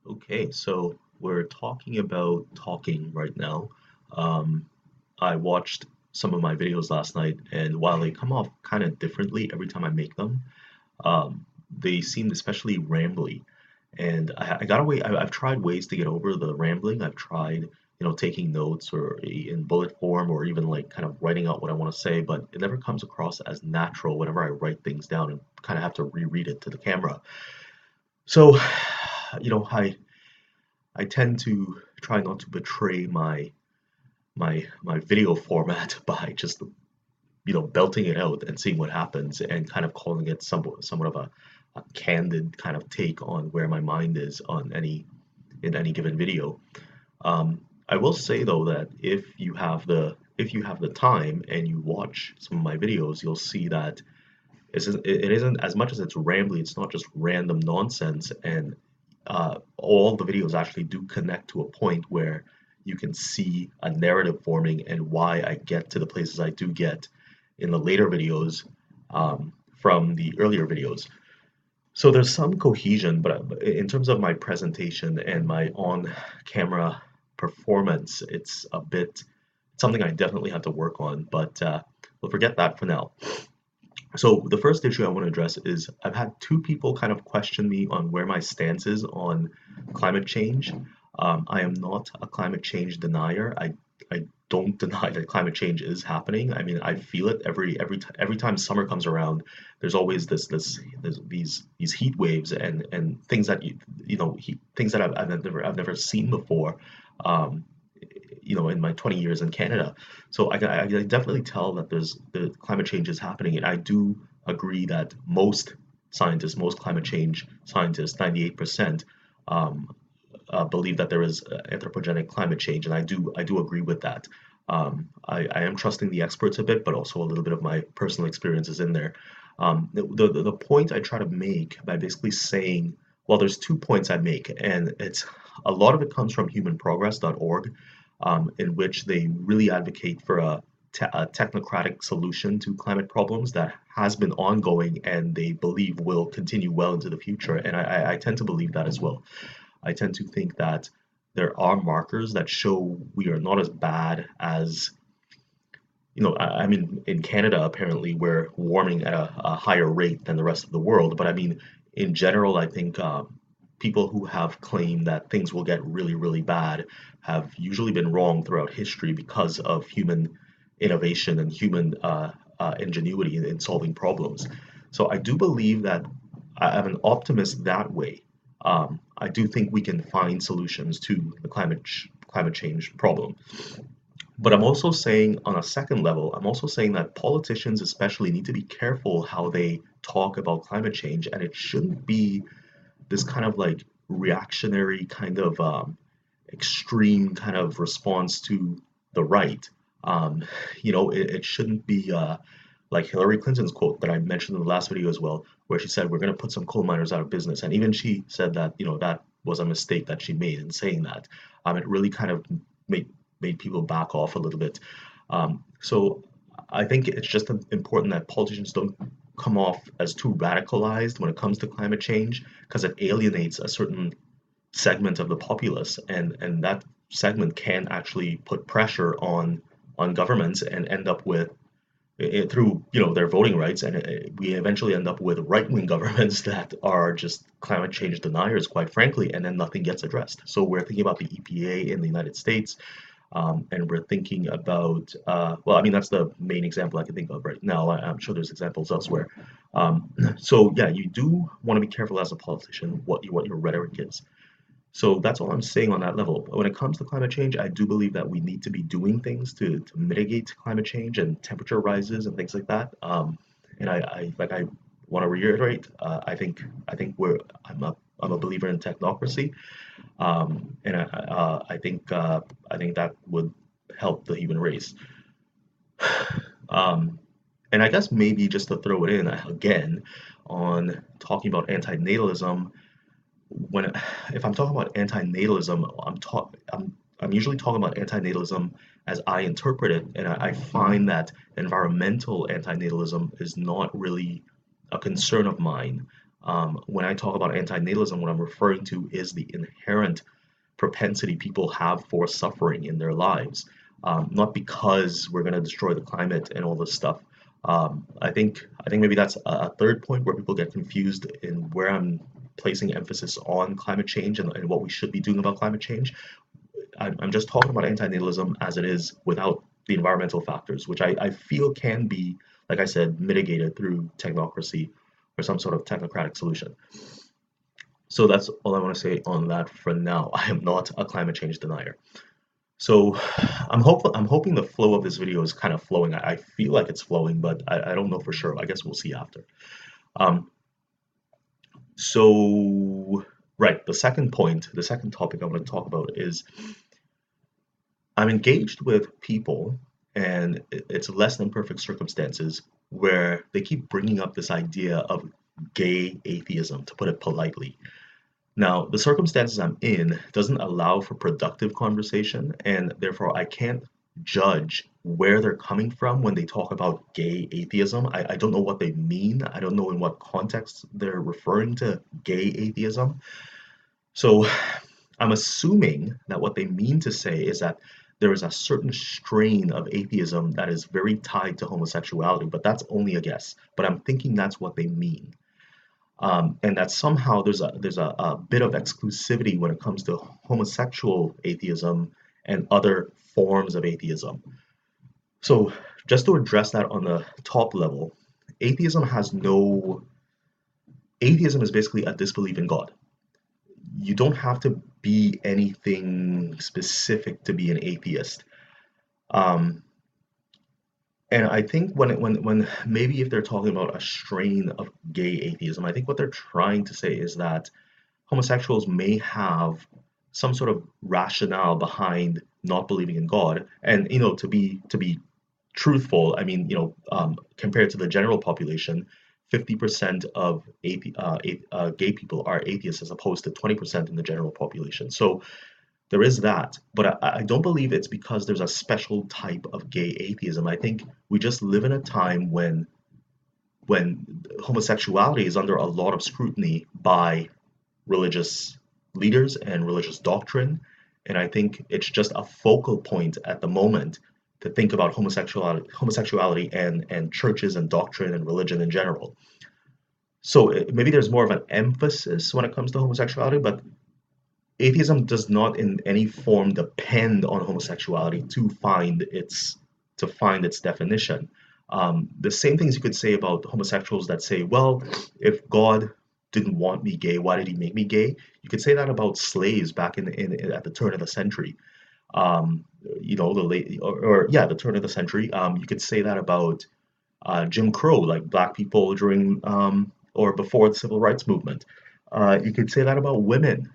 Okay, so we're talking about talking right now. Um, I watched some of my videos last night, and while they come off kind of differently every time I make them, they seemed especially rambly. And I got away. I've tried ways to get over the rambling. I've tried, taking notes or in bullet form, or even like kind of writing out what I want to say, but it never comes across as natural whenever I write things down and kind of have to reread it to the camera. So, you know, I tend to try not to betray my video format by just belting it out and seeing what happens and kind of calling it somewhat of a candid kind of take on where my mind is on any given video. I will say though that if you have the time and you watch some of my videos, you'll see that it isn't as much as it's rambly. It's not just random nonsense, and all the videos actually do connect to a point where you can see a narrative forming and why I get to the places I do get in the later videos from the earlier videos. So there's some cohesion, but in terms of my presentation and my on-camera performance, it's a bit something I definitely have to work on, but we'll forget that for now. So the first issue I want to address is I've had two people kind of question me on where my stance is on climate change. I am not a climate change denier. I don't deny that climate change is happening. I mean, I feel it every time summer comes around. There's always there's these heat waves and things that things that I've never seen before. Um, in my 20 years in Canada. So I definitely tell that the climate change is happening, and I do agree that most scientists, most climate change scientists, 98%, um, believe that there is anthropogenic climate change, and I do agree with that. I am trusting the experts a bit, but also a little bit of my personal experiences in there. The point I try to make by basically saying, well, there's 2 points I make, and it's a lot of it comes from humanprogress.org, in which they really advocate for a technocratic solution to climate problems that has been ongoing and they believe will continue well into the future. And I tend to believe that as well. I tend to think that there are markers that show we are not as bad as, I mean, in Canada, apparently we're warming at a higher rate than the rest of the world. But I mean, in general, I think people who have claimed that things will get really, really bad have usually been wrong throughout history because of human innovation and human ingenuity in solving problems. So I do believe that I'm an optimist that way. I do think we can find solutions to the climate change problem. But I'm also saying, on a second level, I'm also saying that politicians especially need to be careful how they talk about climate change, and it shouldn't be this kind of like reactionary kind of extreme kind of response to the right. Um, it shouldn't be like Hillary Clinton's quote that I mentioned in the last video as well, where she said we're going to put some coal miners out of business, and even she said that that was a mistake that she made in saying that. It really kind of made made people back off a little bit. So I think it's just important that politicians don't come off as too radicalized when it comes to climate change, because it alienates a certain segment of the populace, and that segment can actually put pressure on governments and end up with through their voting rights, and we eventually end up with right-wing governments that are just climate change deniers, quite frankly, and then nothing gets addressed. So we're thinking about the EPA in the United States, and we're thinking about, well, I mean, that's the main example I can think of right now. I'm sure there's examples elsewhere. So yeah, you do want to be careful as a politician what your rhetoric is. So that's all I'm saying on that level. When it comes to climate change, I do believe that we need to be doing things to mitigate climate change and temperature rises and things like that. And I want to reiterate, I think I'm a believer in technocracy, and I think that would help the human race. Um, and I guess maybe just to throw it in again on talking about antinatalism, when if I'm talking about antinatalism, I'm usually talking about antinatalism as I interpret it, and I find that environmental antinatalism is not really a concern of mine. When I talk about antinatalism, what I'm referring to is the inherent propensity people have for suffering in their lives, not because we're going to destroy the climate and all this stuff. I think maybe that's a third point where people get confused in where I'm placing emphasis on climate change and what we should be doing about climate change. I'm just talking about antinatalism as it is without the environmental factors, which I feel can be, like I said, mitigated through technocracy or some sort of technocratic solution. So that's all I want to say on that for now. I am not a climate change denier. So I'm hoping the flow of this video is kind of flowing. I feel like it's flowing, but I don't know for sure. I guess we'll see after. Um, so right, the second point, the second topic I want to talk about is I'm engaged with people, and it's less than perfect circumstances where they keep bringing up this idea of gay atheism, to put it politely. Now, the circumstances I'm in doesn't allow for productive conversation, and therefore I can't judge where they're coming from when they talk about gay atheism. I don't know what they mean. I don't know in what context they're referring to gay atheism. So I'm assuming that what they mean to say is that there is a certain strain of atheism that is very tied to homosexuality, but that's only a guess. But I'm thinking that's what they mean. And that somehow there's a bit of exclusivity when it comes to homosexual atheism and other forms of atheism. So just to address that on the top level, atheism has no atheism is basically a disbelief in God. You don't have to be anything specific to be an atheist. Um, and I think when maybe if they're talking about a strain of gay atheism, I think what they're trying to say is that homosexuals may have some sort of rationale behind not believing in God. And to be truthful, I mean, compared to the general population, 50% of gay people are atheists as opposed to 20% in the general population. So there is that, but I don't believe it's because there's a special type of gay atheism. I think we just live in a time when homosexuality is under a lot of scrutiny by religious leaders and religious doctrine. And I think it's just a focal point at the moment to think about homosexuality and churches and doctrine and religion in general. So maybe there's more of an emphasis when it comes to homosexuality, but atheism does not in any form depend on homosexuality to find its definition. The same things you could say about homosexuals that say, well, if God didn't want me gay, why did he make me gay? You could say that about slaves back at the turn of the century. The late or yeah, the turn of the century. You could say that about Jim Crow, like black people during or before the civil rights movement. You could say that about women.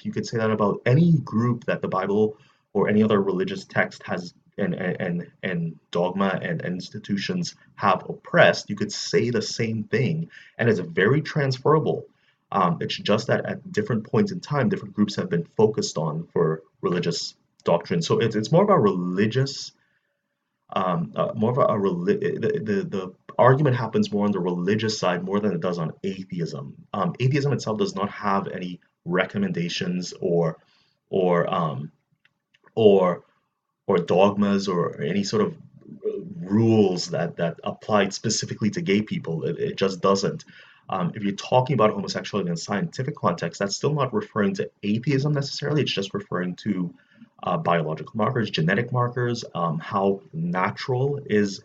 You could say that about any group that the Bible or any other religious text has and dogma and institutions have oppressed. You could say the same thing, and it's very transferable. It's just that at different points in time, different groups have been focused on for religious doctrine. So it's more of a religious more of the argument happens more on the religious side more than it does on atheism. Atheism itself does not have any recommendations or or or dogmas or any sort of rules that apply specifically to gay people. It just doesn't. If you're talking about homosexuality in a scientific context, that's still not referring to atheism necessarily. It's just referring to biological markers, genetic markers, how natural is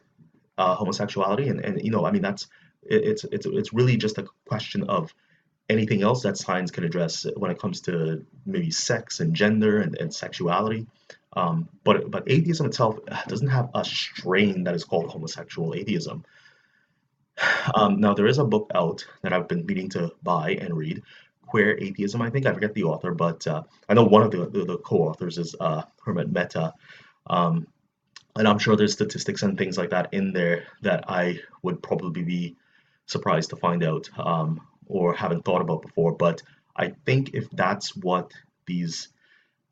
homosexuality, and I mean it's really just a question of anything else that science can address when it comes to maybe sex and gender and sexuality. But atheism itself doesn't have a strain that is called homosexual atheism. Now there is a book out that I've been meaning to buy and read, Queer Atheism. I think I forget the author, but I know one of the co-authors is Hermit Mehta. Um, and I'm sure there's statistics and things like that in there that I would probably be surprised to find out or haven't thought about before. But I think if that's what these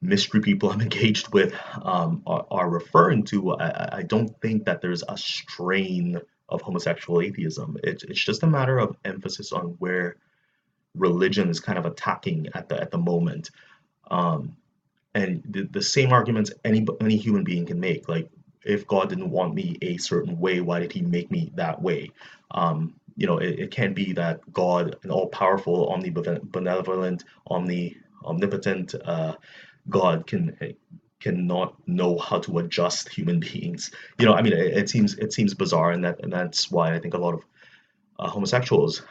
mystery people I'm engaged with are referring to, I don't think that there's a strain of homosexual atheism. It's just a matter of emphasis on where religion is kind of attacking at the moment. Um, and the same arguments any human being can make. Like, if God didn't want me a certain way, why did He make me that way? It can't be that God, an all-powerful, omnibenevolent, omnipotent God, cannot know how to adjust human beings. I mean, it seems bizarre, and that's why I think a lot of homosexuals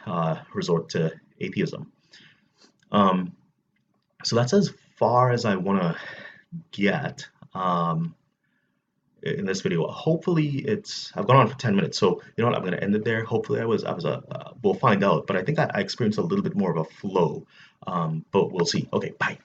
resort to atheism. Um, so that's as far as I want to get in this video. Hopefully, I've gone on for 10 minutes, so you know what? I'm going to end it there. Hopefully, we'll find out. But I think I experienced a little bit more of a flow. But we'll see. Okay, bye.